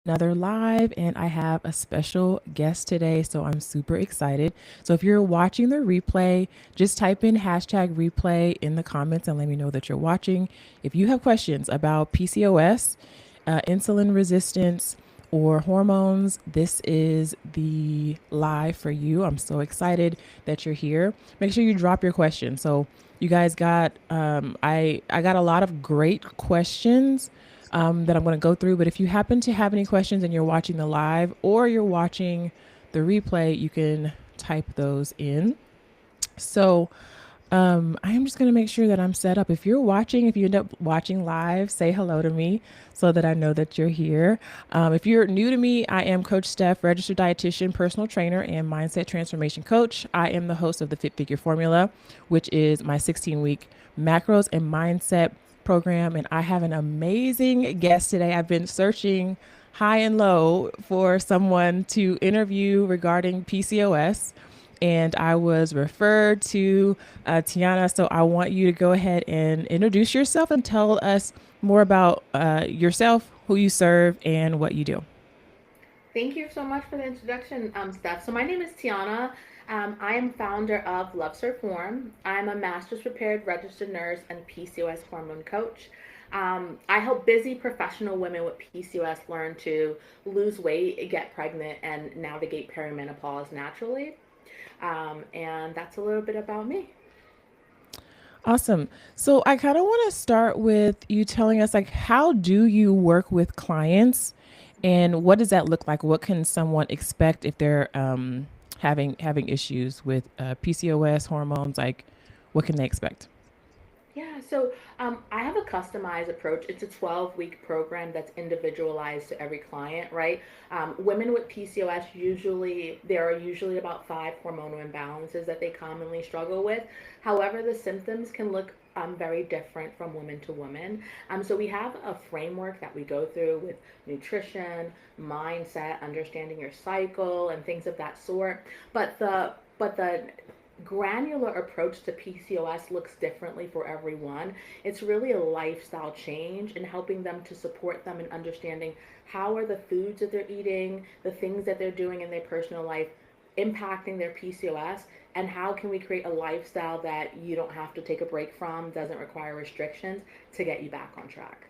Another live, and I have a special guest today, so I'm super excited. So if you're watching the replay, just type in hashtag replay in the comments and let me know that you're watching. If you have questions about PCOS, insulin resistance, or hormones, this is the live for you. I'm so excited that you're here. Make sure you drop your questions. So you guys got I got a lot of great questions that I'm going to go through. But if you happen to have any questions and you're watching the live or you're watching the replay, you can type those in. So I am just going to make sure that I'm set up. If you're watching, if you end up watching live, say hello to me so that I know that you're here. If you're new to me, I am Coach Steph, registered dietitian, personal trainer, and mindset transformation coach. I am the host of the Fit Figure Formula, which is my 16-week macros and mindset program. And I have an amazing guest today. I've been searching high and low for someone to interview regarding PCOS, and I was referred to Tianna. So I want you to go ahead and introduce yourself and tell us more about yourself, who you serve, and what you do. Thank you so much for the introduction, Steph. So my name is Tianna. I am founder of Love Serve Form. I'm a master's prepared registered nurse and PCOS hormone coach. I help busy professional women with PCOS learn to lose weight, get pregnant, and navigate perimenopause naturally. And that's a little bit about me. Awesome. So I kind of want to start with you telling us, like, how do you work with clients, and what does that look like? What can someone expect if they're having issues with PCOS hormones? Like, what can they expect? Yeah, so I have a customized approach. It's a 12-week program that's individualized to every client, right? Women with PCOS usually, there are usually about five hormonal imbalances that they commonly struggle with. However, the symptoms can look very different from woman to woman. So we have a framework that we go through with nutrition, mindset, understanding your cycle, and things of that sort. But the granular approach to PCOS looks differently for everyone. It's really a lifestyle change and helping them to support them in understanding how are the foods that they're eating, the things that they're doing in their personal life impacting their PCOS, and how can we create a lifestyle that you don't have to take a break from, doesn't require restrictions to get you back on track.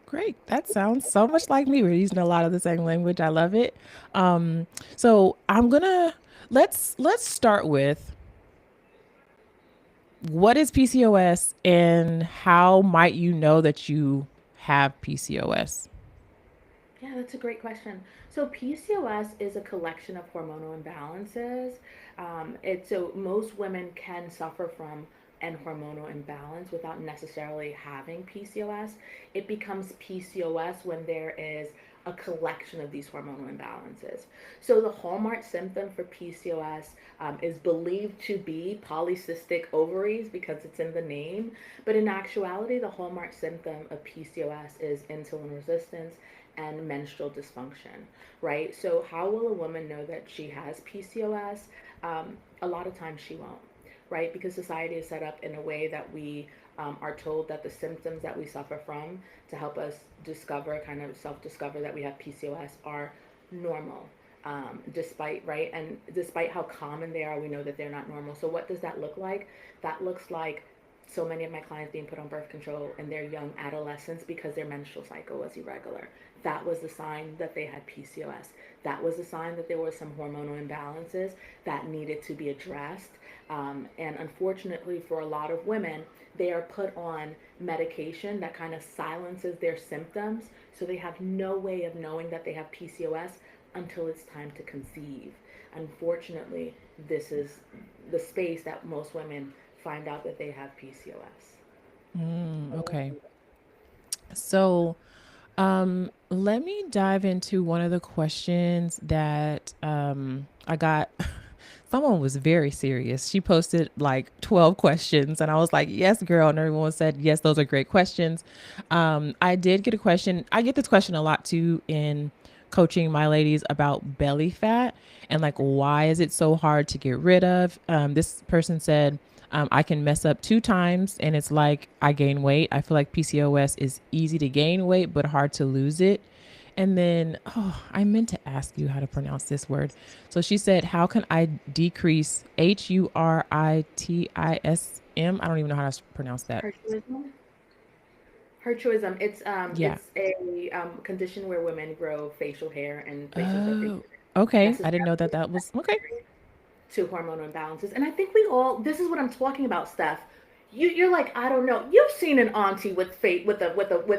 Great. That sounds so much like me. We're using a lot of the same language. I love it. Um, so I'm gonna let's start with what is PCOS and how might you know that you have PCOS? Yeah, that's a great question. So PCOS is a collection of hormonal imbalances. So most women can suffer from an hormonal imbalance without necessarily having PCOS. It becomes PCOS when there is a collection of these hormonal imbalances. So the hallmark symptom for PCOS is believed to be polycystic ovaries because it's in the name, but in actuality, the hallmark symptom of PCOS is insulin resistance and menstrual dysfunction, right? So, how will a woman know that she has PCOS? A lot of times she won't, right? Because society is set up in a way that we are told that the symptoms that we suffer from to help us discover, kind of self discover that we have PCOS are normal. Despite right and despite how common they are, we know that they're not normal. So what does that look like? That looks like so many of my clients being put on birth control in their young adolescence because their menstrual cycle was irregular. That was the sign that they had PCOS. That was a sign that there were some hormonal imbalances that needed to be addressed. And unfortunately, for a lot of women, they are put on medication that kind of silences their symptoms. So they have no way of knowing that they have PCOS until it's time to conceive. Unfortunately, this is the space that most women find out that they have PCOS. Okay. So, let me dive into one of the questions that I got. Someone was very serious. She posted like 12 questions, and I was like, yes, girl. And everyone said, yes, those are great questions. I did get a question. I get this question a lot too in coaching my ladies about belly fat and like, why is it so hard to get rid of? This person said, I can mess up two times and it's like I gain weight. I feel like PCOS is easy to gain weight, but hard to lose it. And then, oh, I meant to ask you how to pronounce this word. So she said, how can I decrease Huritism? I don't even know how to pronounce that. Hirsutism. Hirsutism. Yeah. It's a condition where women grow facial hair in places that they Oh, okay. I didn't know that necessarily that was okay. to hormonal imbalances. And I think we all, this is what I'm talking about, Steph. You're like, I don't know. You've seen an auntie with with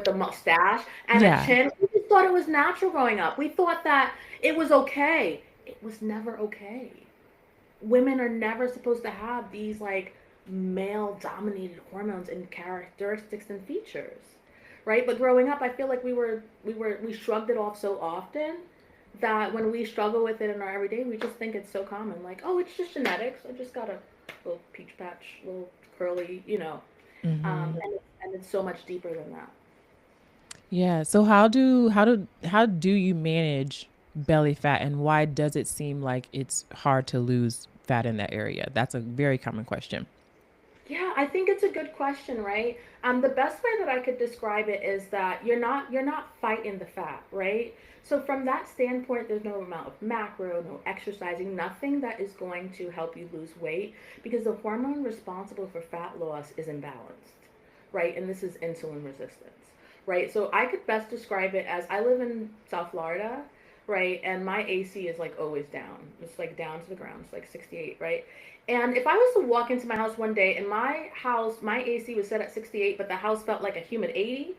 a mustache and a Yeah. chin. We just thought it was natural growing up. We thought that it was okay. It was never okay. Women are never supposed to have these like male dominated hormones and characteristics and features, right? But growing up, I feel like we shrugged it off so often that when we struggle with it in our everyday, we just think it's so common. Like, oh, it's just genetics. I just got a little peach patch, little curly, Mm-hmm. and it's so much deeper than that. Yeah. So how do you manage belly fat, and why does it seem like it's hard to lose fat in that area? That's a very common question. Yeah, I think it's a good question, right? The best way that I could describe it is that you're not fighting the fat, right? So from that standpoint, there's no amount of macro, no exercising, nothing that is going to help you lose weight because the hormone responsible for fat loss is imbalanced, right? And this is insulin resistance, right? So I could best describe it as I live in South Florida, right? And my AC is like always down. It's like down to the ground. It's like 68, right? And if I was to walk into my house one day and my AC was set at 68, but the house felt like a humid 80,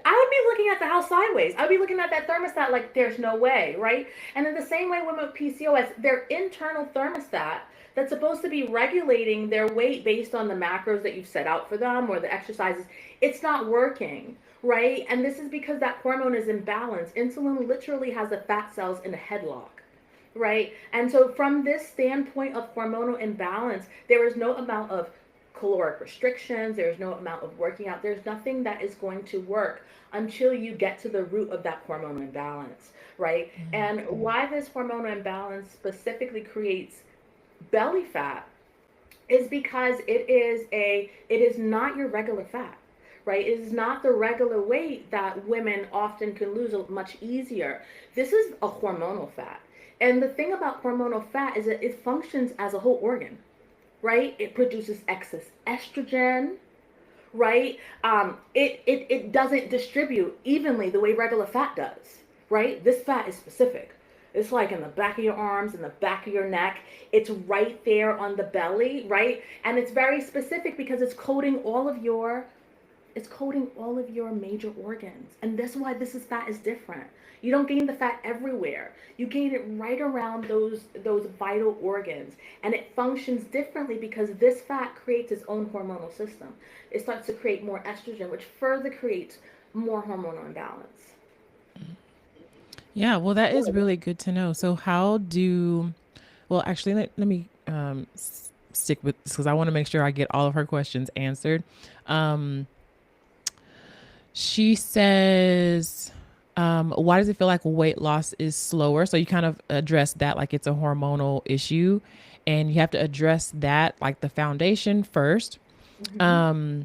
I would be looking at the house sideways. I would be looking at that thermostat like there's no way, right? And in the same way, women with PCOS, their internal thermostat that's supposed to be regulating their weight based on the macros that you've set out for them or the exercises, it's not working, right? And this is because that hormone is imbalanced. Insulin literally has the fat cells in a headlock, right? And so, from this standpoint of hormonal imbalance, there is no amount of caloric restrictions, there's no amount of working out, there's nothing that is going to work until you get to the root of that hormonal imbalance, right? And why this hormonal imbalance specifically creates belly fat is because it is not your regular fat, right? It is not the regular weight that women often can lose much easier. This is a hormonal fat. And the thing about hormonal fat is that it functions as a whole organ, right? It produces excess estrogen, right? It doesn't distribute evenly the way regular fat does, right? This fat is specific. It's like in the back of your arms, in the back of your neck. It's right there on the belly, right? And it's very specific because it's coating all of your major organs. And that's why this is fat is different. You don't gain the fat everywhere. You gain it right around those vital organs. And it functions differently because this fat creates its own hormonal system. It starts to create more estrogen, which further creates more hormonal imbalance. Yeah, well, that is really good to know. So, well, actually, let me stick with this because I want to make sure I get all of her questions answered. Um, she says, why does it feel like weight loss is slower? So, you kind of address that like it's a hormonal issue, and you have to address that like the foundation first. Mm-hmm.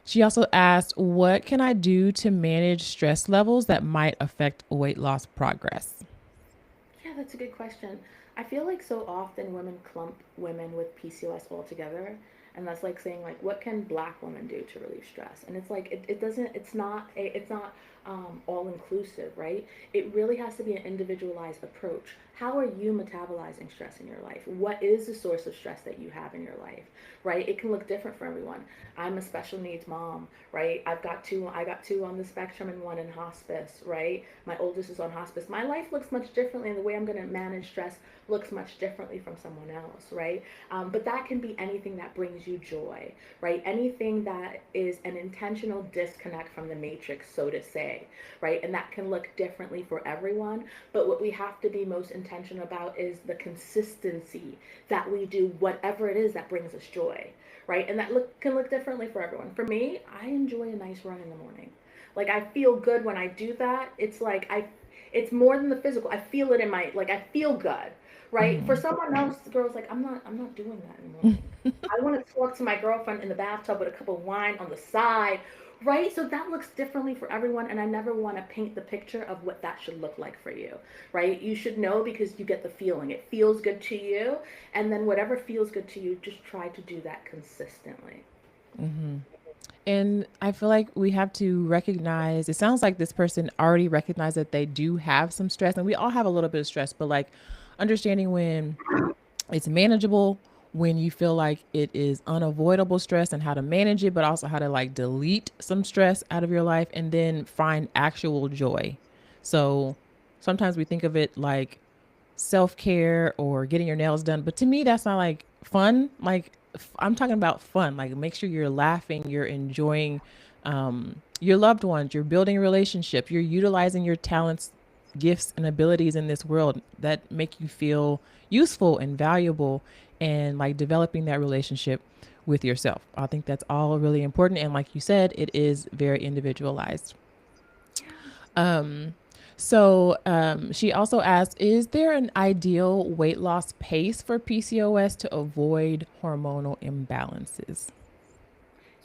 She also asked, what can I do to manage stress levels that might affect weight loss progress? Yeah, that's a good question. I feel like so often women clump women with PCOS all together, and that's like saying like, what can Black women do to relieve stress? And it's like it doesn't. It's not all inclusive, right? It really has to be an individualized approach. How are you metabolizing stress in your life? What is the source of stress that you have in your life, right? It can look different for everyone. I'm a special needs mom, right? I got two on the spectrum and one in hospice, right? My oldest is on hospice. My life looks much differently, and the way I'm going to manage stress looks much differently from someone else, right? But that can be anything that brings you joy, right? Anything that is an intentional disconnect from the matrix, so to say, right? And that can look differently for everyone. But what we have to be most intentional about is the consistency that we do whatever it is that brings us joy, right? And that can look differently for everyone. For me, I enjoy a nice run in the morning. Like I feel good when I do that. It's more than the physical. I feel it in my like I feel good, right? For someone else, the girl's like, I'm not doing that in the morning. I want to talk to my girlfriend in the bathtub with a cup of wine on the side, Right? So that looks differently for everyone, and I never want to paint the picture of what that should look like for you, right? You should know because you get the feeling. It feels good to you, and then whatever feels good to you, just try to do that consistently. And I feel like we have to recognize, it sounds like this person already recognized that they do have some stress, and we all have a little bit of stress, but like understanding when it's manageable, when you feel like it is unavoidable stress and how to manage it, but also how to like delete some stress out of your life and then find actual joy. So sometimes we think of it like self care or getting your nails done. But to me, that's not like fun. Like, I'm talking about fun. Like, make sure you're laughing, you're enjoying your loved ones, you're building relationships, you're utilizing your talents, gifts, and abilities in this world that make you feel useful and valuable, and like developing that relationship with yourself. I think that's all really important. And like you said, it is very individualized. Yeah. She also asked, is there an ideal weight loss pace for PCOS to avoid hormonal imbalances?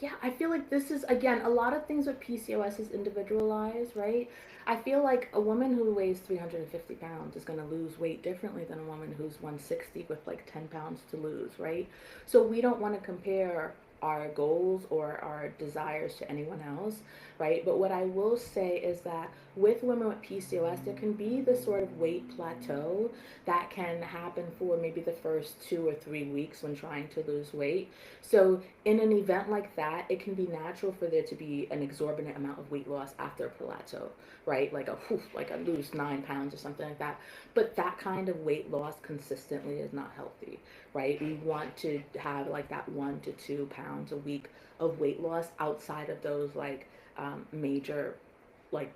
Yeah, I feel like this is again a lot of things with PCOS is individualized, right? I feel like a woman who weighs 350 pounds is going to lose weight differently than a woman who's 160 with like 10 pounds to lose, right? So we don't want to compare our goals or our desires to anyone else, right? But what I will say is that with women with PCOS, there can be this sort of weight plateau that can happen for maybe the first 2 or 3 weeks when trying to lose weight. So in an event like that, it can be natural for there to be an exorbitant amount of weight loss after a plateau, right? Like a whew, like a lose 9 pounds or something like that. But that kind of weight loss consistently is not healthy, right? We want to have like that 1 to 2 pounds a week of weight loss outside of those like major like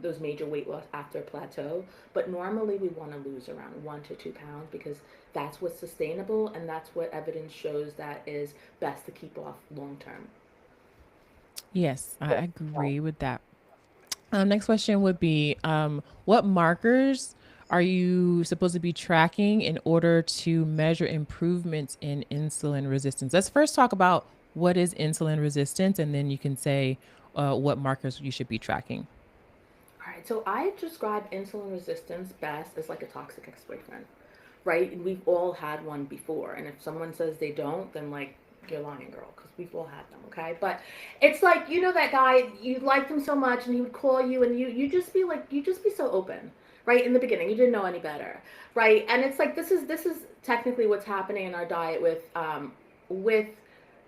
those major weight loss after a plateau. But normally we want to lose around 1 to 2 pounds because that's what's sustainable and that's what evidence shows that is best to keep off long term. Yes, I agree with that. Next question would be, what markers are you supposed to be tracking in order to measure improvements in insulin resistance? Let's first talk about what is insulin resistance, and then you can say what markers you should be tracking. All right, so I describe insulin resistance best as like a toxic ex-boyfriend, right? And we've all had one before, and if someone says they don't, then like you're lying, girl, because we've all had them, okay? But it's like you know that guy, you liked him so much, and he would call you, and you just be like, you just be so open, right? In the beginning, you didn't know any better, right? And it's like this is technically what's happening in our diet with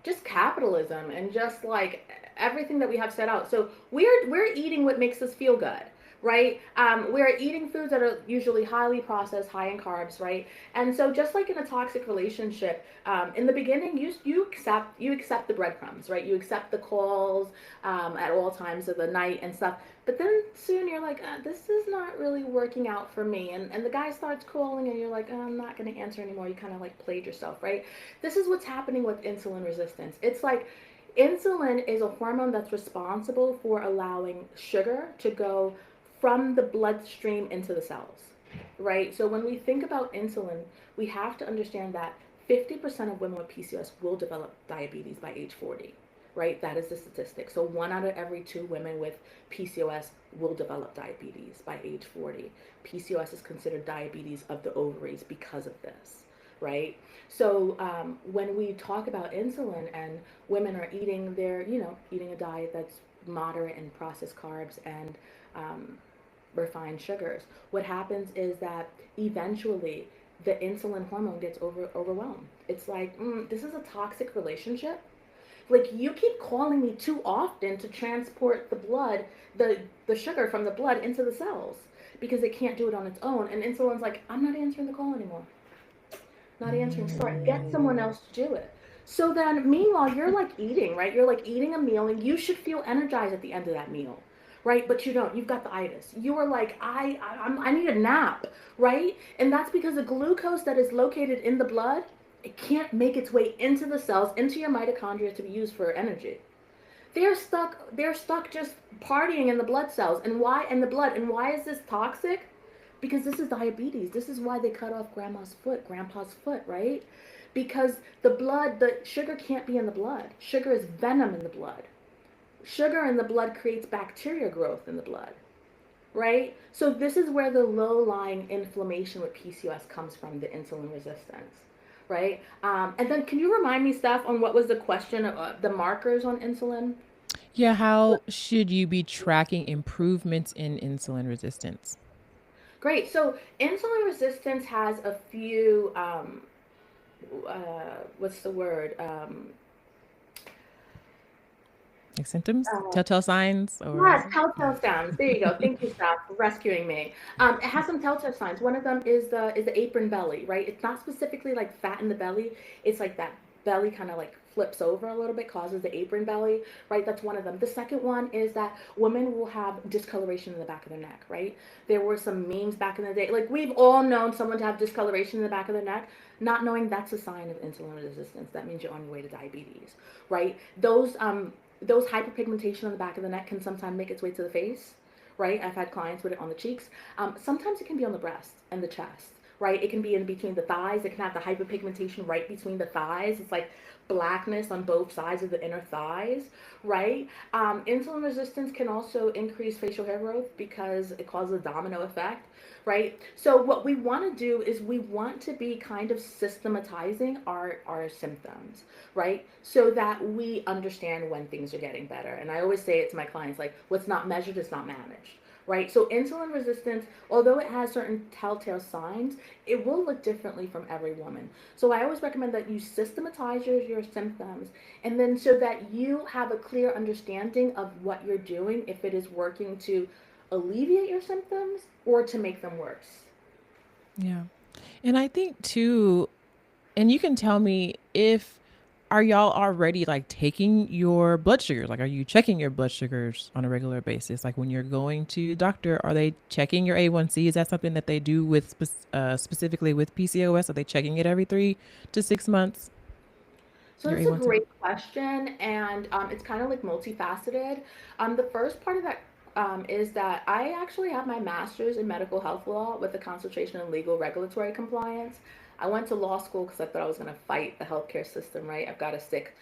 just capitalism and just like everything that we have set out. So we're eating what makes us feel good, right? We're eating foods that are usually highly processed, high in carbs, right? And so just like in a toxic relationship, in the beginning, you accept the breadcrumbs, right? You accept the calls at all times of the night and stuff. But then soon you're like, this is not really working out for me. And the guy starts calling and you're like, I'm not going to answer anymore. You kind of like played yourself, right? This is what's happening with insulin resistance. It's like insulin is a hormone that's responsible for allowing sugar to go from the bloodstream into the cells, right? So when we think about insulin, we have to understand that 50% of women with PCOS will develop diabetes by age 40, right? That is the statistic. So 1 out of every 2 women with PCOS will develop diabetes by age 40. PCOS is considered diabetes of the ovaries because of this, right? So when we talk about insulin and women are eating eating a diet that's moderate in processed carbs and um, refined sugars, what happens is that eventually the insulin hormone gets overwhelmed. It's like, this is a toxic relationship. Like you keep calling me too often to transport the sugar from the blood into the cells because it can't do it on its own. And insulin's like, I'm not answering the call anymore. Not answering. Sorry, get someone else to do it. So then, meanwhile, you're like eating, right? You're like eating a meal, and you should feel energized at the end of that meal, right? But you don't. You've got the itis. You are like, I need a nap, right? And that's because the glucose that is located in the blood, it can't make its way into the cells, into your mitochondria to be used for energy. They're stuck just partying in the blood cells. And why in the blood? And why is this toxic? Because this is diabetes. This is why they cut off grandpa's foot, right? Because the sugar can't be in the blood. Sugar is venom in the blood. Sugar in the blood creates bacteria growth in the blood, right? So this is where the low-lying inflammation with PCOS comes from, the insulin resistance, right? And then can you remind me, Steph, on what was the question of the markers on insulin? Yeah, how should you be tracking improvements in insulin resistance? Great. So insulin resistance has a few, what's the word? Like symptoms, Uh, telltale signs, or Yes, telltale signs. There you go. Thank you, Steph, for rescuing me. It has some telltale signs. One of them is the apron belly, right? It's not specifically like fat in the belly. It's like that belly kind of like flips over a little bit, causes the apron belly, right? That's one of them. The second one is that women will have discoloration in the back of their neck, right? There were some memes back in the day. Like we've all known someone to have discoloration in the back of their neck, not knowing that's a sign of insulin resistance. That means you're on your way to diabetes, right? Those hyperpigmentation on the back of the neck can sometimes make its way to the face, right? I've had clients with it on the cheeks. Sometimes it can be on the breast and the chest, right? It can be in between the thighs. It can have the hyperpigmentation right between the thighs. It's like blackness on both sides of the inner thighs, right? Insulin resistance can also increase facial hair growth because it causes a domino effect, right? So what we want to do is we want to be kind of systematizing our symptoms, right? So that we understand when things are getting better. And I always say it to my clients, like, what's not measured is not managed, right? So insulin resistance, although it has certain telltale signs, it will look differently from every woman. So I always recommend that you systematize your symptoms, and then so that you have a clear understanding of what you're doing, if it is working to alleviate your symptoms or to make them worse. yeah. And I think too, and you can tell me if are y'all already like taking your blood sugars? Like, are you checking your blood sugars on a regular basis? Like, when you're going to the doctor, are they checking your A1C? Is that something that they do with specifically with PCOS? Are they checking it every 3 to 6 months? So Your that's a A1C? great question, and it's kind of like multifaceted. The first part of that is that I actually have my master's in medical health law with a concentration in legal regulatory compliance. I went to law school because I thought I was going to fight the healthcare system, right? I've got a sick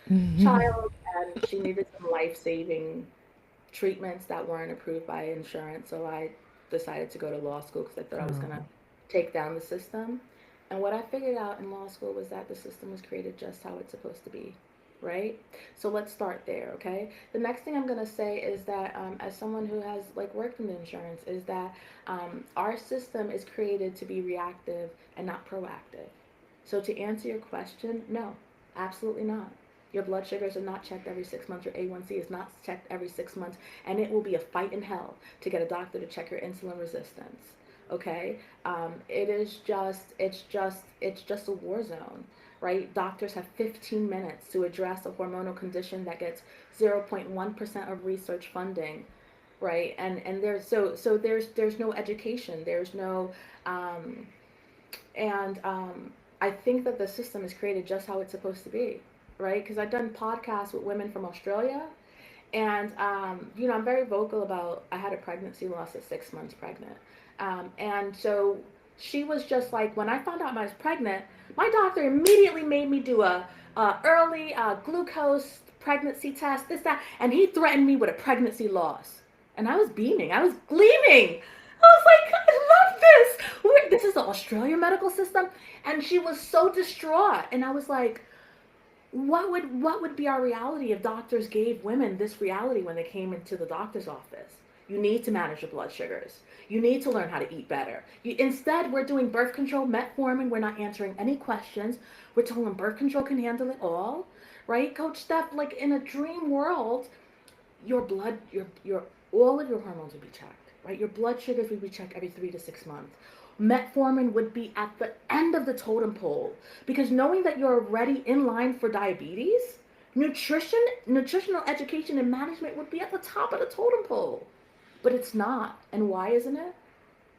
child, and she needed some life-saving treatments that weren't approved by insurance. So I decided to go to law school because I thought I was going to Oh, take down the system. And what I figured out in law school was that the system was created just how it's supposed to be, right? So let's start there, okay? The next thing I'm going to say is that as someone who has like worked in insurance is that our system is created to be reactive and not proactive. So to answer your question, no, absolutely not. Your blood sugars are not checked every 6 months. Your A1C is not checked every 6 months. And it will be a fight in hell to get a doctor to check your insulin resistance. Okay? It's just a war zone, right? Doctors have 15 minutes to address a hormonal condition that gets 0.1% of research funding, right? And there's no education. There's no, um, and I think that the system is created just how it's supposed to be, right? Because I've done podcasts with women from Australia, and I'm very vocal about I had a pregnancy loss at 6 months pregnant, and so she was just like, when I found out I was pregnant, my doctor immediately made me do a early glucose pregnancy test, this that, and he threatened me with a pregnancy loss, and I was beaming, I was gleaming. I was like, I love this. This is the Australian medical system, and she was so distraught, and I was like, what would be our reality if doctors gave women this reality when they came into the doctor's office? You need to manage your blood sugars. You need to learn how to eat better. Instead, we're doing birth control, metformin. We're not answering any questions. We're telling them birth control can handle it all, right, Coach Steph? Like in a dream world, your blood, your all of your hormones would be checked, right? Your blood sugars would be checked every 3 to 6 months. Metformin would be at the end of the totem pole because knowing that you're already in line for diabetes, nutritional education and management would be at the top of the totem pole. But it's not. And why isn't it?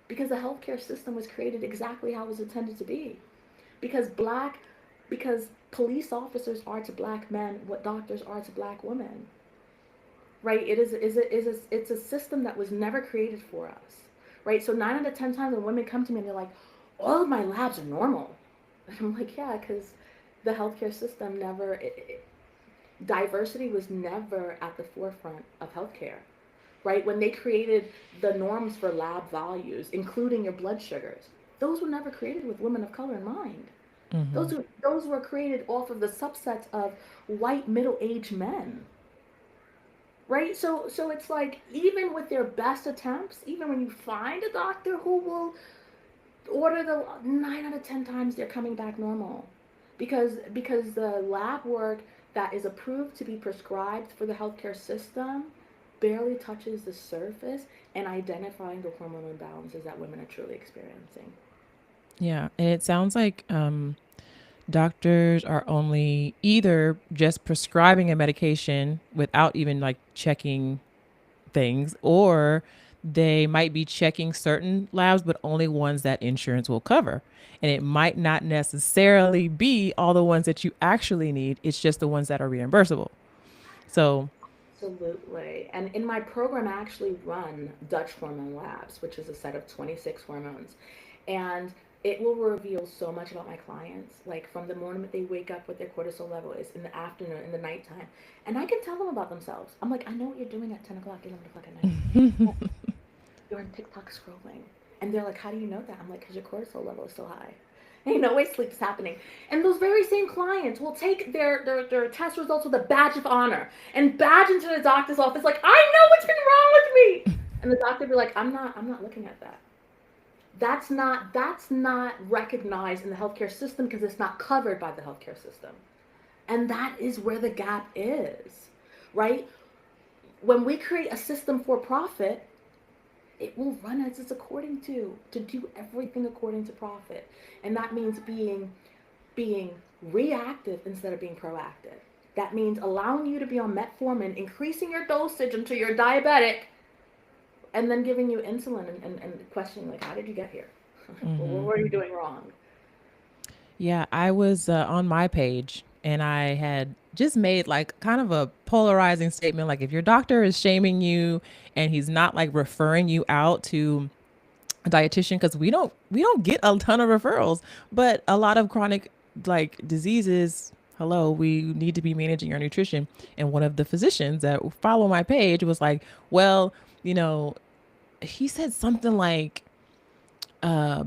Because the healthcare system was created exactly how it was intended to be. Because because police officers are to black men what doctors are to black women, right? It's a system that was never created for us, right? So 9 out of 10 times when women come to me and they're like, all of my labs are normal, and I'm like, yeah, because the healthcare system never diversity was never at the forefront of healthcare, right? When they created the norms for lab values, including your blood sugars, those were never created with women of color in mind. Mm-hmm. Those were created off of the subsets of white middle-aged men, right? So it's like even with their best attempts, even when you find a doctor who will order the 9 out of 10 times they're coming back normal, because the lab work that is approved to be prescribed for the healthcare system barely touches the surface and identifying the hormonal imbalances that women are truly experiencing. Yeah, and it sounds like doctors are only either just prescribing a medication without even like checking things, or they might be checking certain labs, but only ones that insurance will cover. And it might not necessarily be all the ones that you actually need, it's just the ones that are reimbursable. So, Absolutely. And in my program, I actually run Dutch hormone labs, which is a set of 26 hormones. And it will reveal so much about my clients, like from the moment they wake up, what their cortisol level is, in the afternoon, in the nighttime. And I can tell them about themselves. I'm like, I know what you're doing at 10 o'clock, 11 o'clock at night. You're on TikTok scrolling. And they're like, how do you know that? I'm like, because your cortisol level is so high. Ain't no way sleep's happening. And those very same clients will take their test results with a badge of honor and badge into the doctor's office like, I know what's been wrong with me. And the doctor will be like, I'm not looking at that. That's not recognized in the healthcare system because it's not covered by the healthcare system. And that is where the gap is, right? When we create a system for profit, it will run as it's according to do everything according to profit. And that means being reactive instead of being proactive. That means allowing you to be on metformin, increasing your dosage until you're diabetic, and then giving you insulin and questioning like, how did you get here? Well, what mm-hmm. were you doing wrong? Yeah, I was on my page and I had just made like kind of a polarizing statement. Like, if your doctor is shaming you and he's not like referring you out to a dietitian, because we don't get a ton of referrals, but a lot of chronic like diseases, hello, we need to be managing our nutrition. And one of the physicians that follow my page was like, well, you know, he said something like,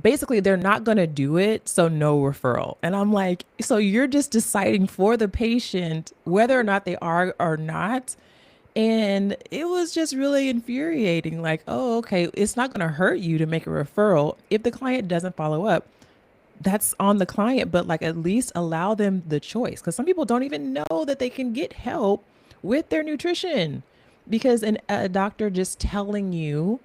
basically they're not going to do it, so no referral. And I'm like, so you're just deciding for the patient whether or not they are or not. And it was just really infuriating, like, oh, okay, it's not going to hurt you to make a referral. If the client doesn't follow up, that's on the client, but like at least allow them the choice, because some people don't even know that they can get help with their nutrition, because a doctor just telling you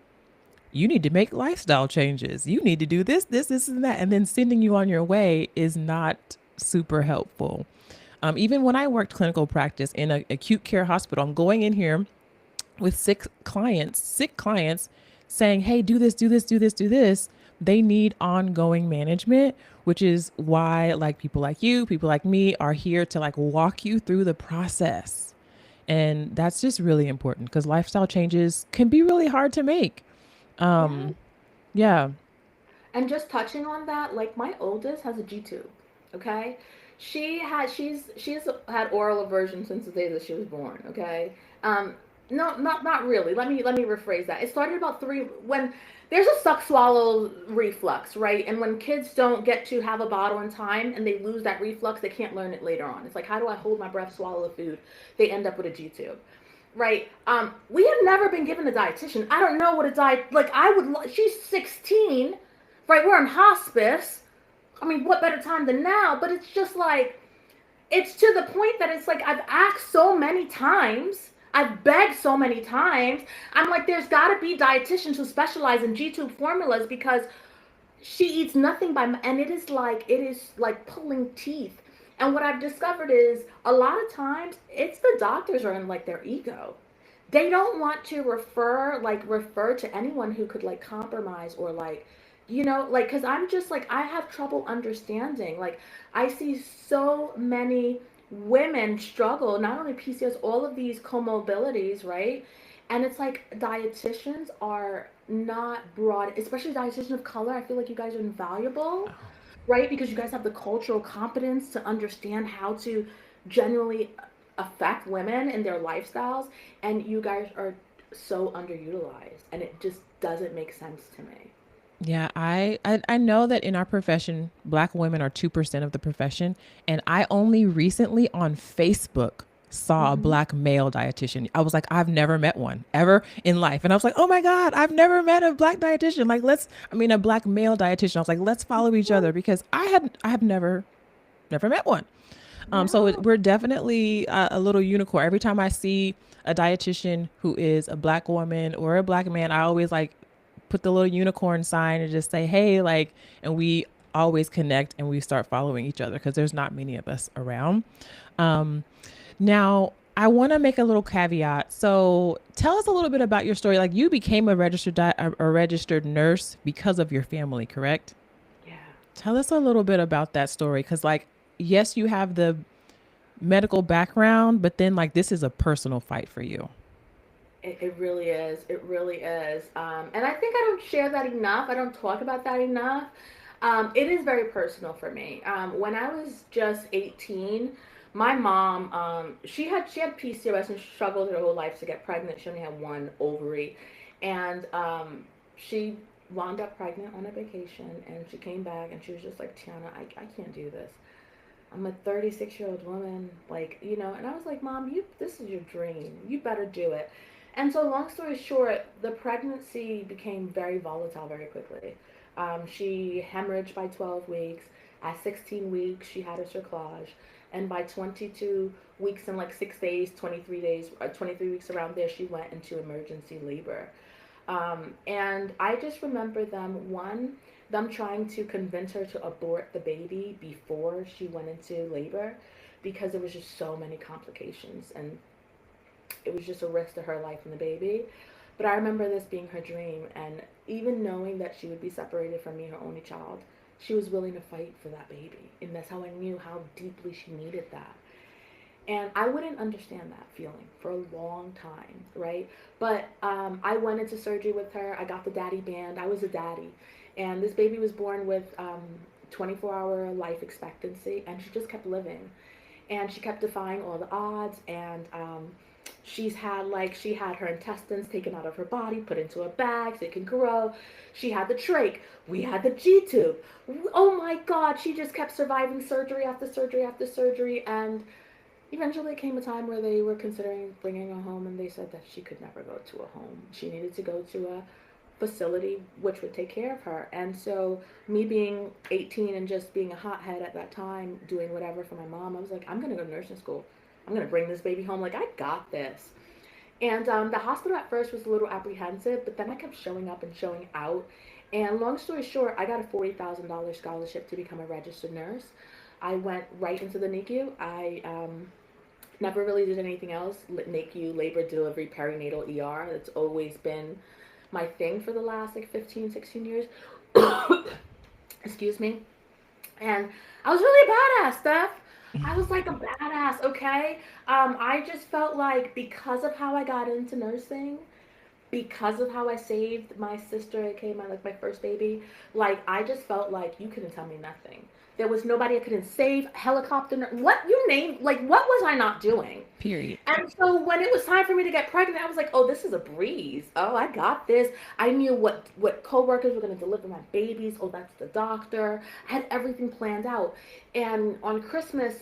need to make lifestyle changes. You need to do this, and that, and then sending you on your way is not super helpful. Even when I worked clinical practice in an acute care hospital, I'm going in here with sick clients, saying, "Hey, do this, do this, do this, do this." They need ongoing management, which is why like people like you, people like me are here to like walk you through the process. And that's just really important because lifestyle changes can be really hard to make. Yeah. Yeah. And just touching on that, like my oldest has a G tube. Okay, she's had oral aversion since the day that she was born. Okay, um, no, not really. Let me rephrase that. It started about three when there's a suck swallow reflux, right? And when kids don't get to have a bottle in time and they lose that reflux, they can't learn it later on. It's like, how do I hold my breath, swallow the food? They end up with a G tube, right? We have never been given a dietitian. I don't know what a diet like. She's 16, right? We're in hospice. I mean, what better time than now? But it's just like, it's to the point that it's like I've asked so many times. I've begged so many times. I'm like, there's got to be dietitians who specialize in G tube formulas because she eats nothing and it is like pulling teeth. And what I've discovered is a lot of times it's the doctors are in like their ego. They don't want to refer to anyone who could like compromise or like, like, because I'm just like, I have trouble understanding. Like, I see so many women struggle, not only PCOS, all of these comorbidities, right? And it's like dietitians are not broad, especially dietitians of color. I feel like you guys are invaluable, right? Because you guys have the cultural competence to understand how to genuinely affect women and their lifestyles, and you guys are so underutilized, and it just doesn't make sense to me. Yeah, I know that in our profession, black women are 2% of the profession. And I only recently on Facebook saw a Hmm. black male dietitian. I was like, I've never met one ever in life. And I was like, oh my God, I've never met a black dietitian. Like, a black male dietitian. I was like, let's follow each other because I have never met one. So Yeah. we're definitely a little unicorn. Every time I see a dietitian who is a black woman or a black man, I always like put the little unicorn sign and just say, hey, like, and we always connect and we start following each other because there's not many of us around. Now, I want to make a little caveat. So, tell us a little bit about your story. Like, you became a registered nurse because of your family, correct? Yeah. Tell us a little bit about that story because, like, yes, you have the medical background, but then like this is a personal fight for you. It really is. It really is. And I think I don't share that enough. I don't talk about that enough. It is very personal for me. When I was just 18, my mom, she had PCOS and struggled her whole life to get pregnant. She only had one ovary, and she wound up pregnant on a vacation. And she came back and she was just like, Tiana, I can't do this. I'm a 36-year-old woman, like, and I was like, Mom, this is your dream. You better do it. And so, long story short, the pregnancy became very volatile very quickly. She hemorrhaged by 12 weeks. At 16 weeks, she had a cerclage. And by 22 weeks and like 6 days, 23 days, 23 weeks around there, she went into emergency labor. And I just remember them trying to convince her to abort the baby before she went into labor because there was just so many complications and it was just a risk to her life and the baby. But I remember this being her dream, and even knowing that she would be separated from me, her only child, she was willing to fight for that baby. And that's how I knew how deeply she needed that. And I wouldn't understand that feeling for a long time, right? But I went into surgery with her. I got the daddy band. I was a daddy. And this baby was born with 24-hour life expectancy, and she just kept living. And she kept defying all the odds. And she had her intestines taken out of her body, put into a bag so it can grow. She had the trach. We had the G tube. Oh my God, she just kept surviving surgery after surgery after surgery. And eventually it came a time where they were considering bringing her home, and they said that she could never go to a home. She needed to go to a facility which would take care of her. And so, me being 18 and just being a hothead at that time, doing whatever for my mom, I was like, I'm going to go to nursing school. I'm going to bring this baby home. Like, I got this. And the hospital at first was a little apprehensive, but then I kept showing up and showing out. And long story short, I got a $40,000 scholarship to become a registered nurse. I went right into the NICU. I never really did anything else. NICU, labor, delivery, perinatal, ER. That's always been my thing for the last like 15, 16 years. Excuse me. And I was really a badass, Steph. I was like a badass, okay? I just felt like because of how I got into nursing, because of how I saved my sister, aka my first baby, like I just felt like you couldn't tell me nothing. There was nobody I couldn't save. Helicopter, what you name? Like what was I not doing? Period. And so when it was time for me to get pregnant, I was like, "Oh, this is a breeze. Oh, I got this." I knew what coworkers were going to deliver my babies. Oh, that's the doctor. I had everything planned out. And on Christmas,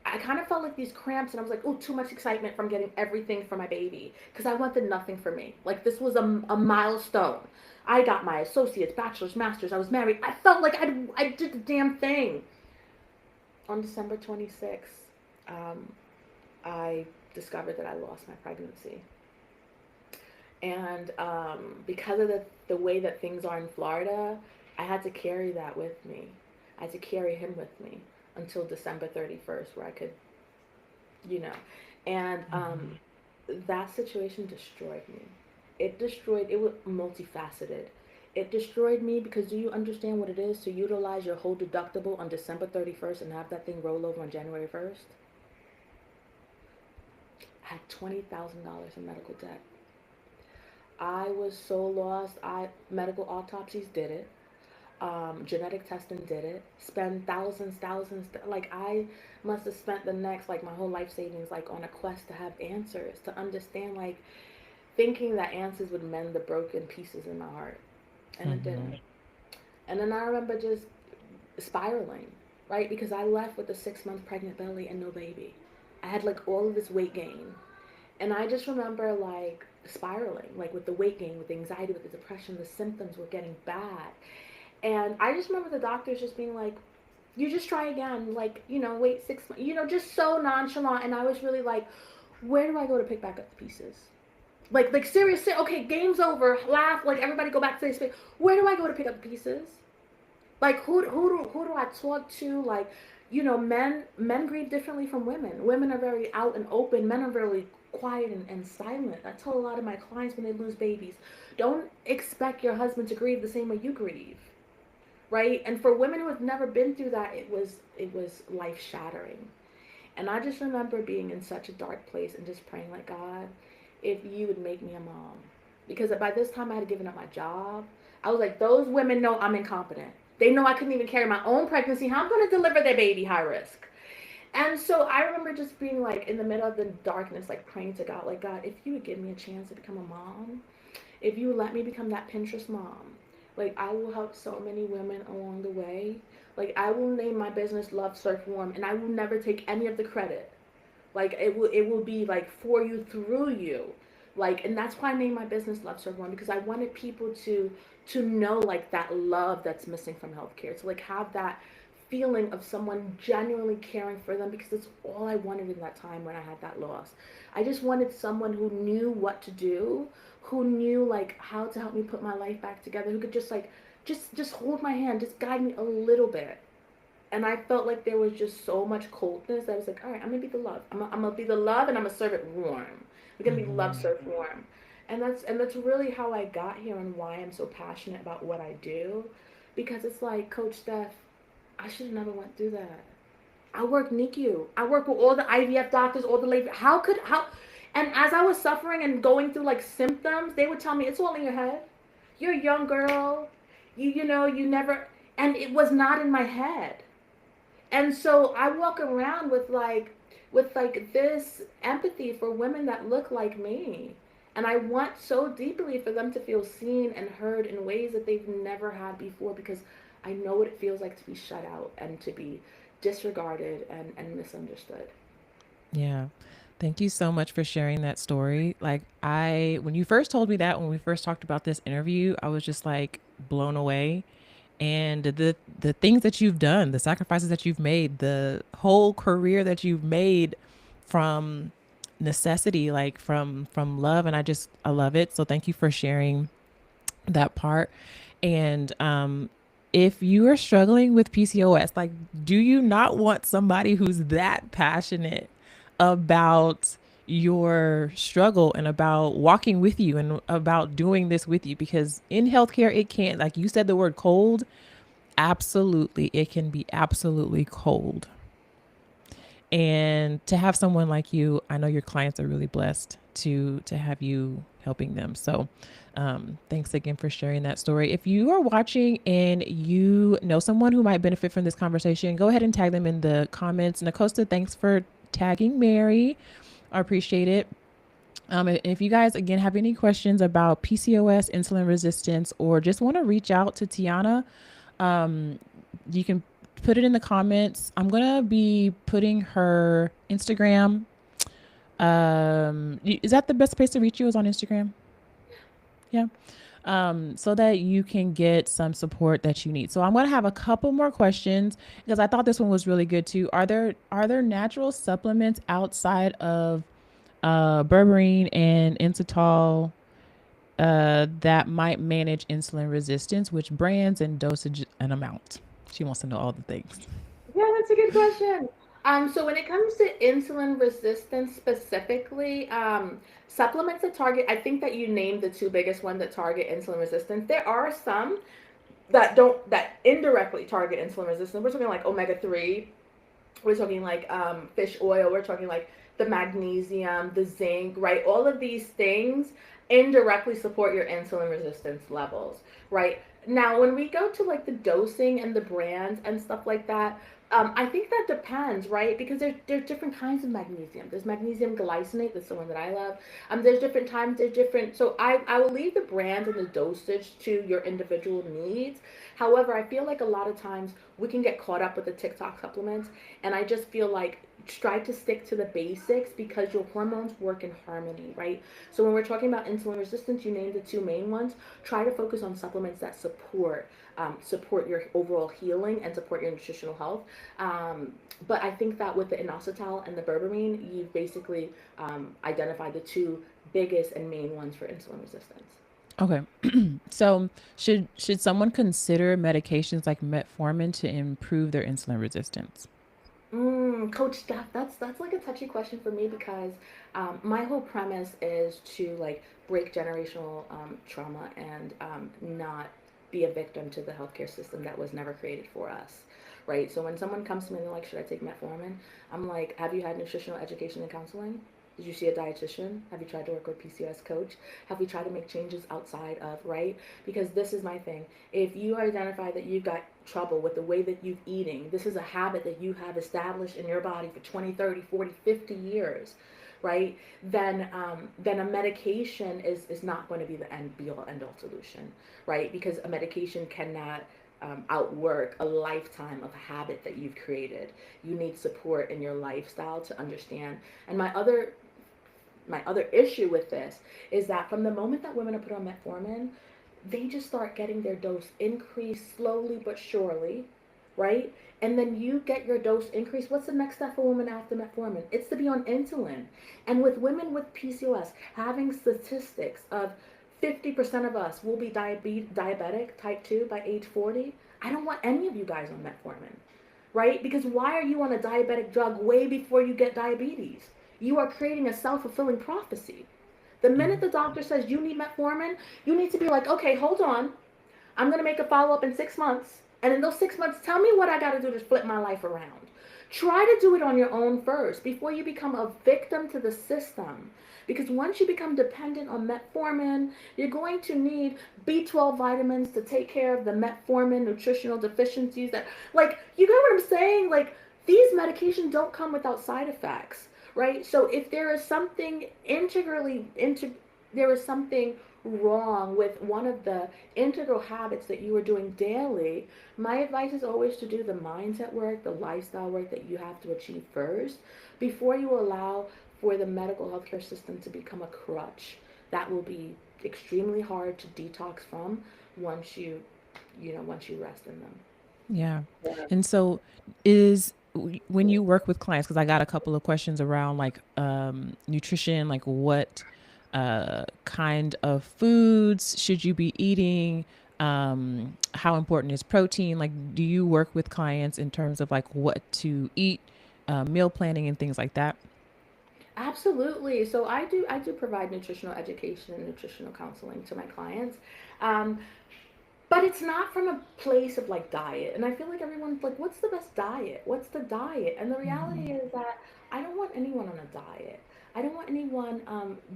I kind of felt like these cramps, and I was like, "Oh, too much excitement from getting everything for my baby," because I wanted nothing for me. Like this was a milestone. I got my associates, bachelor's, master's. I was married. I felt like I did the damn thing. On December 26th, I discovered that I lost my pregnancy. And because of the way that things are in Florida, I had to carry that with me. I had to carry him with me until December 31st, where I could, you know. And that situation destroyed me. It was multifaceted. It destroyed me because do you understand what it is to utilize your whole deductible on December 31st and have that thing roll over on January 1st? I had $20,000 in medical debt. I was so lost. I medical autopsies did it. Genetic testing did it. Spend thousands. Like I must have spent the next like my whole life savings like on a quest to have answers, to understand, like thinking that answers would mend the broken pieces in my heart, and it Mm-hmm. didn't. And then I remember just spiraling, right? Because I left with a 6 month pregnant belly and no baby. I had like all of this weight gain. And I just remember like spiraling, like with the weight gain, with the anxiety, with the depression, the symptoms were getting bad. And I just remember the doctors just being like, you just try again, like, wait 6 months, just so nonchalant. And I was really like, where do I go to pick back up the pieces? Like seriously, okay, game's over, laugh, like everybody go back to their space. Where do I go to pick up the pieces? Like who do I talk to? Like, men grieve differently from women. Women are very out and open. Men are very quiet and silent. I tell a lot of my clients when they lose babies, don't expect your husband to grieve the same way you grieve, right? And for women who have never been through that, it was life shattering. And I just remember being in such a dark place and just praying like, God, if you would make me a mom. Because by this time I had given up my job. I was like, those women know I'm incompetent. They know I couldn't even carry my own pregnancy. How I'm going to deliver their baby high risk? And so I remember just being like in the middle of the darkness, like praying to God, like, God, if you would give me a chance to become a mom, if you would let me become that Pinterest mom, like I will help so many women along the way. Like I will name my business Love Surf Warm, and I will never take any of the credit. Like it will be like for you, through you. Like, and that's why I named my business Love Serve One, because I wanted people to know like that love that's missing from healthcare, to like have that feeling of someone genuinely caring for them, because it's all I wanted in that time when I had that loss. I just wanted someone who knew what to do, who knew like how to help me put my life back together, who could just like just hold my hand, just guide me a little bit. And I felt like there was just so much coldness. I was like, all right, I'm gonna be the love. I'm gonna be the love, and I'm gonna serve it warm. We're gonna be love, Mm-hmm. serve warm, and that's really how I got here and why I'm so passionate about what I do, because it's like, Coach Steph, I should have never went through that. I work NICU. I work with all the IVF doctors, all the labor. How? And as I was suffering and going through like symptoms, they would tell me it's all in your head. You're a young girl. You never. And it was not in my head. And so I walk around with like this empathy for women that look like me. And I want so deeply for them to feel seen and heard in ways that they've never had before, because I know what it feels like to be shut out and to be disregarded and misunderstood. Yeah. Thank you so much for sharing that story. Like when you first told me that, when we first talked about this interview, I was just like blown away. And the things that you've done, the sacrifices that you've made, the whole career that you've made from necessity, like from love, and I love it. So thank you for sharing that part. And if you are struggling with PCOS, like, do you not want somebody who's that passionate about your struggle and about walking with you and about doing this with you? Because in healthcare, it can't, like you said the word cold, absolutely, it can be absolutely cold. And to have someone like you, I know your clients are really blessed to have you helping them. So thanks again for sharing that story. If you are watching and you know someone who might benefit from this conversation, go ahead and tag them in the comments. Nakosta, thanks for tagging Mary. I appreciate it. If you guys again have any questions about PCOS, insulin resistance, or just want to reach out to Tianna, you can put it in the comments. I'm gonna be putting her Instagram. Is that the best place to reach you? Is on Instagram? Yeah. So that you can get some support that you need. So I'm gonna have a couple more questions because I thought this one was really good too. Are there natural supplements outside of berberine and inositol that might manage insulin resistance? Which brands and dosage and amount? She wants to know all the things. Yeah, that's a good question. So when it comes to insulin resistance specifically, supplements that target, I think that you named the two biggest ones that target insulin resistance. There are some that indirectly target insulin resistance. We're talking like omega 3. We're talking like fish oil. We're talking like the magnesium, the zinc, right? All of these things indirectly support your insulin resistance levels, right? Now, when we go to like the dosing and the brands and stuff like that, I think that depends, right? Because there's different kinds of magnesium. There's magnesium glycinate, that's the one that I love. There's different times, there's different. So I will leave the brands and the dosage to your individual needs. However, I feel like a lot of times we can get caught up with the TikTok supplements, and I just feel like try to stick to the basics because your hormones work in harmony, right? So when we're talking about insulin resistance, you named the two main ones. Try to focus on supplements that support your overall healing and support your nutritional health. But I think that with the inositol and the berberine, you've basically identified the two biggest and main ones for insulin resistance. Okay. So should someone consider medications like metformin to improve their insulin resistance? Coach Steph, that's like a touchy question for me because my whole premise is to like break generational trauma and not be a victim to the healthcare system that was never created for us, right? So when someone comes to me and they're like, "Should I take metformin?" I'm like, "Have you had nutritional education and counseling? Did you see a dietitian? Have you tried to work with PCOS coach? Have we tried to make changes outside of, right?" Because this is my thing. If you identify that you've got trouble with the way that you've eating, this is a habit that you have established in your body for 20, 30, 40, 50 years, right? Then a medication is not going to be the end be all end all solution, right? Because a medication cannot outwork a lifetime of habit that you've created. You need support in your lifestyle to understand. And my other issue with this is that from the moment that women are put on metformin, they just start getting their dose increased slowly but surely, right? And then you get your dose increase. What's the next step for women after metformin? It's to be on insulin. And with women with PCOS, having statistics of 50% of us will be diabetic type 2 by age 40, I don't want any of you guys on metformin, right? Because why are you on a diabetic drug way before you get diabetes? You are creating a self fulfilling prophecy. The minute Yeah. the doctor says you need metformin, you need to be like, okay, hold on. I'm going to make a follow up in 6 months. And in those 6 months, tell me what I got to do to flip my life around. Try to do it on your own first before you become a victim to the system. Because once you become dependent on metformin, you're going to need B12 vitamins to take care of the metformin nutritional deficiencies that, like, you get what I'm saying? Like, these medications don't come without side effects, right? So if there is something there is something wrong with one of the integral habits that you are doing daily, my advice is always to do the mindset work, the lifestyle work that you have to achieve first before you allow for the medical healthcare system to become a crutch. That will be extremely hard to detox from once you rest in them. Yeah. Yeah. And so is when you work with clients, because I got a couple of questions around like nutrition, like what kind of foods should you be eating? How important is protein? Like, do you work with clients in terms of like what to eat, meal planning and things like that? Absolutely. So I do provide nutritional education and nutritional counseling to my clients. Um, But it's not from a place of like diet. And I feel like everyone's like, what's the best diet? What's the diet? And the reality Hmm. is that I don't want anyone on a diet. I don't want anyone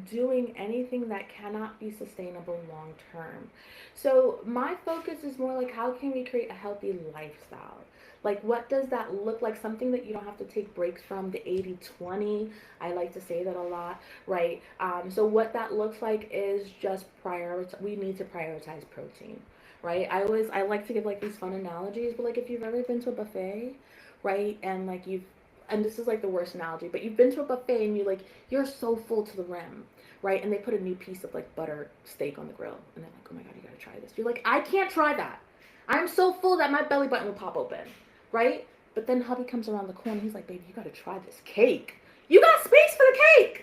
doing anything that cannot be sustainable long term. So my focus is more like how can we create a healthy lifestyle? Like what does that look like? Something that you don't have to take breaks from, the 80-20. I like to say that a lot, right? So what that looks like is just prioritize. We need to prioritize protein, right? I like to give like these fun analogies, but like if you've ever been to a buffet, right, and like you've and this is like the worst analogy, but you've been to a buffet and you're so full to the rim, right? And they put a new piece of like butter steak on the grill, and they're like, "Oh my god, you gotta try this." You're like, "I can't try that. I'm so full that my belly button will pop open," right? But then hubby comes around the corner. He's like, "Baby, you gotta try this cake. You got space for the cake."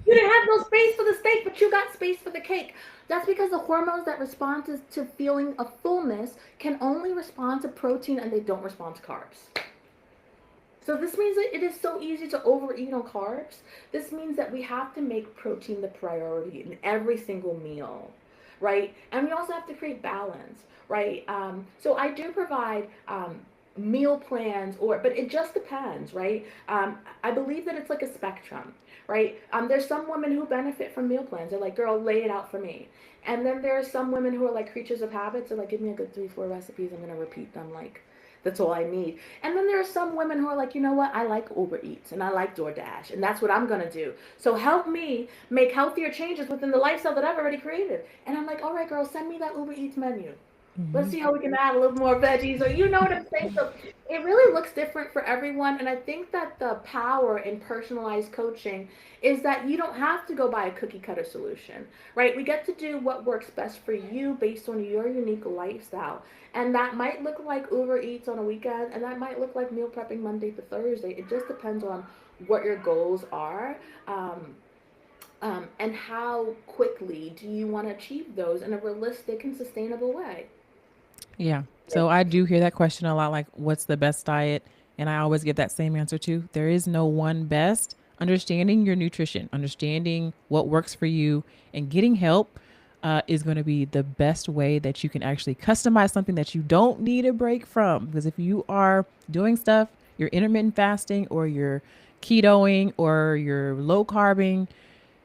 You didn't have no space for the steak, but you got space for the cake. That's because the hormones that respond to feeling a fullness can only respond to protein and they don't respond to carbs. So this means that it is so easy to overeat on carbs. This means that we have to make protein the priority in every single meal, right? And we also have to create balance, right? So I do provide meal plans, or but it just depends, right? I believe that it's like a spectrum, right? There's some women who benefit from meal plans. They're like, girl, lay it out for me. And then there are some women who are like creatures of habits. They're like, give me a good 3, 4 recipes, I'm gonna repeat them, like that's all I need. And then there are some women who are like, you know what, I like Uber Eats and I like DoorDash, and that's what I'm gonna do. So help me make healthier changes within the lifestyle that I've already created. And I'm like, all right, girl, send me that Uber Eats menu. Let's Mm-hmm. see how we can add a little more veggies, or you know what I'm saying. So it really looks different for everyone, and I think that the power in personalized coaching is that you don't have to go by a cookie cutter solution, right? We get to do what works best for you based on your unique lifestyle, and that might look like Uber Eats on a weekend, and that might look like meal prepping Monday to Thursday. It just depends on what your goals are. And how quickly do you want to achieve those in a realistic and sustainable way? Yeah. So I do hear that question a lot, like, what's the best diet? And I always give that same answer too. There is no one best. Understanding your nutrition, understanding what works for you, and getting help is going to be the best way that you can actually customize something that you don't need a break from. Because if you are doing stuff, you're intermittent fasting or you're ketoing or you're low carbing,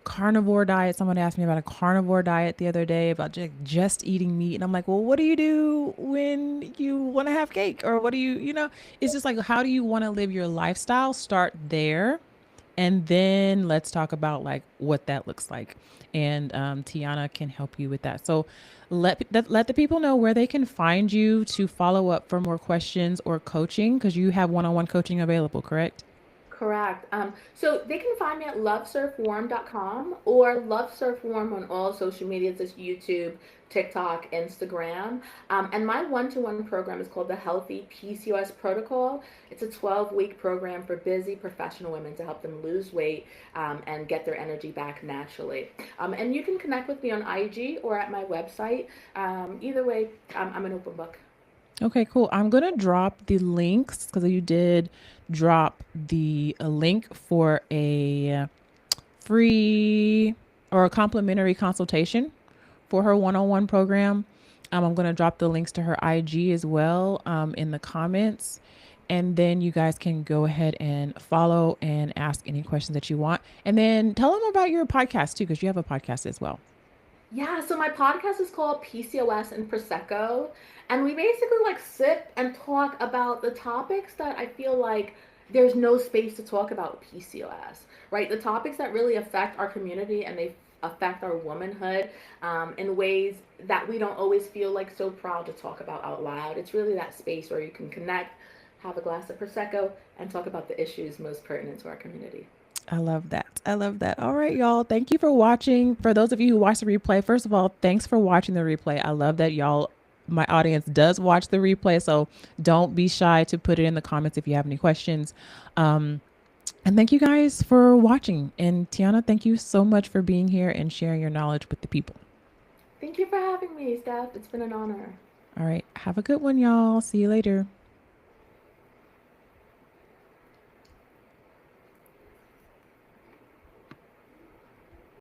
carnivore diet. Someone asked me about a carnivore diet the other day about just eating meat. And I'm like, well, what do you do when you want to have cake? Or what do you, it's just like, how do you want to live your lifestyle? Start there. And then let's talk about like what that looks like. And Tiana can help you with that. So let the people know where they can find you to follow up for more questions or coaching because you have one-on-one coaching available, correct? Correct. So they can find me at lovesurfwarm.com or lovesurfwarm on all social medias, as YouTube, TikTok, Instagram. And my one-to-one program is called the Healthy PCOS Protocol. It's a 12-week program for busy professional women to help them lose weight and get their energy back naturally. And you can connect with me on IG or at my website. Either way, I'm an open book. Okay, cool. I'm going to drop the links because you did drop the a link for a free or a complimentary consultation for her one-on-one program. I'm going to drop the links to her IG as well in the comments. And then you guys can go ahead and follow and ask any questions that you want. And then tell them about your podcast too, because you have a podcast as well. Yeah, so my podcast is called PCOS and Prosecco, and we basically like sit and talk about the topics that I feel like there's no space to talk about with PCOS, right? The topics that really affect our community and they affect our womanhood in ways that we don't always feel like so proud to talk about out loud. It's really that space where you can connect, have a glass of Prosecco, and talk about the issues most pertinent to our community. I love that. I love that. All right, y'all. Thank you for watching. For those of you who watch the replay, first of all, thanks for watching the replay. I love that y'all, my audience does watch the replay. So don't be shy to put it in the comments if you have any questions. Um, and thank you guys for watching. And Tiana, thank you so much for being here and sharing your knowledge with the people. Thank you for having me, Steph. It's been an honor. All right. Have a good one, y'all. See you later.